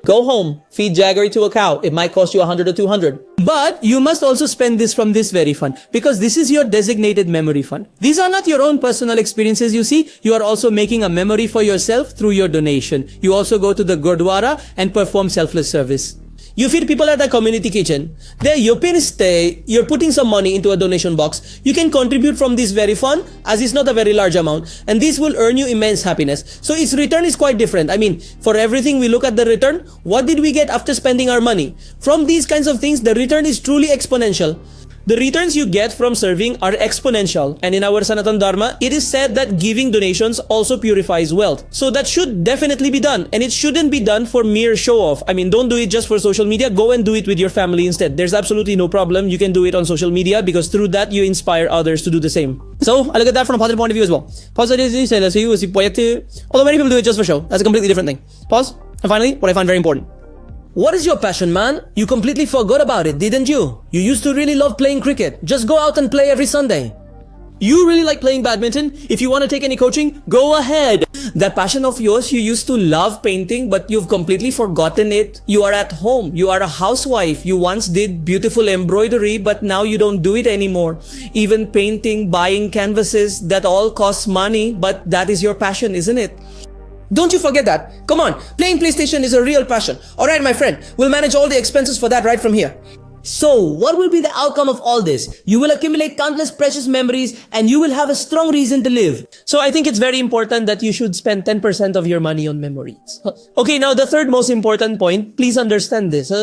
Go home, feed Jaggery to a cow. It might cost you 100 or 200. But you must also spend this from this very fund because this is your designated memory fund. These are not your own personal experiences, you see. You are also making a memory for yourself through your donation. You also go to the Gurdwara and perform selfless service. You feed people at the community kitchen. There you stay, you're putting some money into a donation box. You can contribute from this very fund as it's not a very large amount. And this will earn you immense happiness. So its return is quite different. I mean, for everything we look at the return, what did we get after spending our money? From these kinds of things, the return is truly exponential. The returns you get from serving are exponential, and in our Sanatan Dharma, it is said that giving donations also purifies wealth. So that should definitely be done, and it shouldn't be done for mere show-off. I mean, don't do it just for social media, go and do it with your family instead. There's absolutely no problem. You can do it on social media because through that, you inspire others to do the same. So, I look at that from a positive point of view as well. Positively, although many people do it just for show. That's a completely different thing. Pause. And finally, what I find very important. What is your passion, man? You completely forgot about it, didn't you? You used to really love playing cricket. Just go out and play every Sunday. You really like playing badminton? If you want to take any coaching, go ahead. That passion of yours, you used to love painting, but you've completely forgotten it. You are at home. You are a housewife. You once did beautiful embroidery, but now you don't do it anymore. Even painting, buying canvases, that all costs money, but that is your passion, isn't it? Don't you forget that. Come on, playing PlayStation is a real passion. Alright, my friend, we'll manage all the expenses for that right from here. So, what will be the outcome of all this? You will accumulate countless precious memories and you will have a strong reason to live. So, I think it's very important that you should spend 10% of your money on memories. Okay, now the third most important point, please understand this.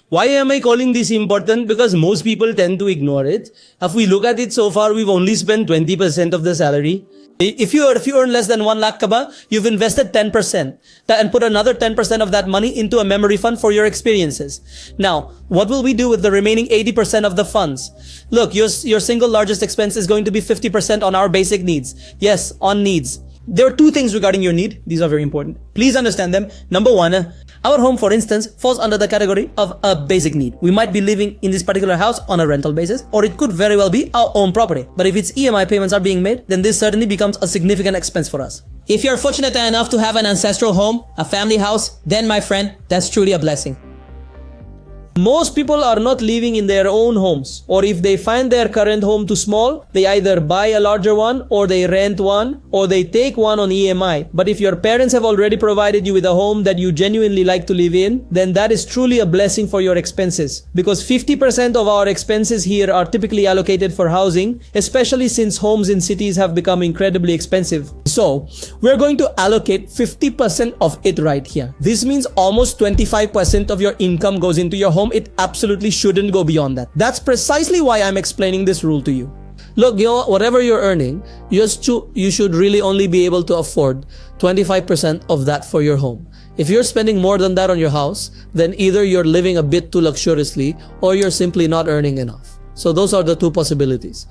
Why am I calling this important? Because most people tend to ignore it. If we look at it so far, we've only spent 20% of the salary. If you earn less than 1 lakh kaba, you've invested 10% and put another 10% of that money into a memory fund for your experiences. Now, what will we do with the remaining 80% of the funds? Look, your single largest expense is going to be 50% on our basic needs. Yes, on needs. There are two things regarding your need. These are very important. Please understand them. Number one, our home, for instance, falls under the category of a basic need. We might be living in this particular house on a rental basis, or it could very well be our own property. But if its EMI payments are being made, then this certainly becomes a significant expense for us. If you're fortunate enough to have an ancestral home, a family house, then my friend, that's truly a blessing. Most people are not living in their own homes, or if they find their current home too small, they either buy a larger one, or they rent one, or they take one on EMI. But if your parents have already provided you with a home that you genuinely like to live in, then that is truly a blessing for your expenses. Because 50% of our expenses here are typically allocated for housing, especially since homes in cities have become incredibly expensive. So, we're going to allocate 50% of it right here. This means almost 25% of your income goes into your home. It absolutely shouldn't go beyond that. That's precisely why I'm explaining this rule to you. Look, whatever you're earning, you should really only be able to afford 25% of that for your home. If you're spending more than that on your house, then either you're living a bit too luxuriously or you're simply not earning enough. So those are the two possibilities.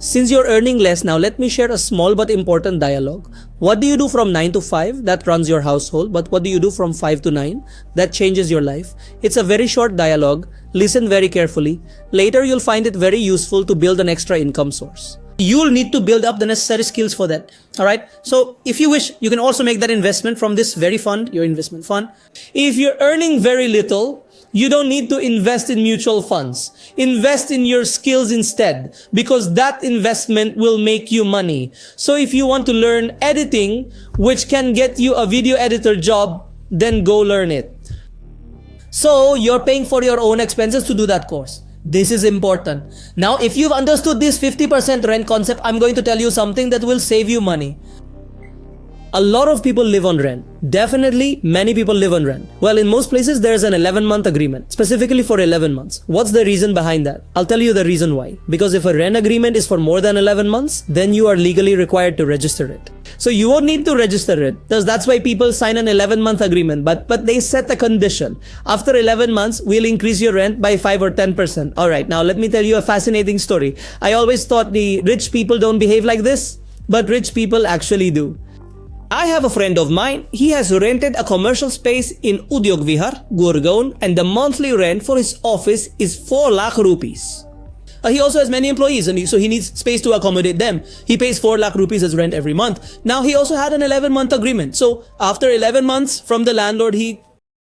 Since you're earning less now, let me share a small but important dialogue. What do you do from 9 to 5? That runs your household. But what do you do from 5 to 9? That changes your life. It's a very short dialogue. Listen very carefully. Later, you'll find it very useful to build an extra income source. You'll need to build up the necessary skills for that. Alright? So, if you wish, you can also make that investment from this very fund, your investment fund. If you're earning very little, you don't need to invest in mutual funds. Invest in your skills instead, because that investment will make you money. So if you want to learn editing, which can get you a video editor job, then go learn it. So you're paying for your own expenses to do that course. This is important. Now, if you've understood this 50% rent concept, I'm going to tell you something that will save you money. A lot of people live on rent. Definitely, many people live on rent. Well, in most places, there's an 11-month agreement, specifically for 11 months. What's the reason behind that? I'll tell you the reason why. Because if a rent agreement is for more than 11 months, then you are legally required to register it. So you won't need to register it. That's why people sign an 11-month agreement, but they set a condition. After 11 months, we'll increase your rent by 5 or 10%. Alright, now let me tell you a fascinating story. I always thought the rich people don't behave like this, but rich people actually do. I have a friend of mine. He has rented a commercial space in Udyog Vihar, Gurgaon, and the monthly rent for his office is 4 lakh rupees. He also has many employees, and so he needs space to accommodate them. He pays 4 lakh rupees as rent every month. Now, he also had an 11-month agreement. So, after 11 months from the landlord, he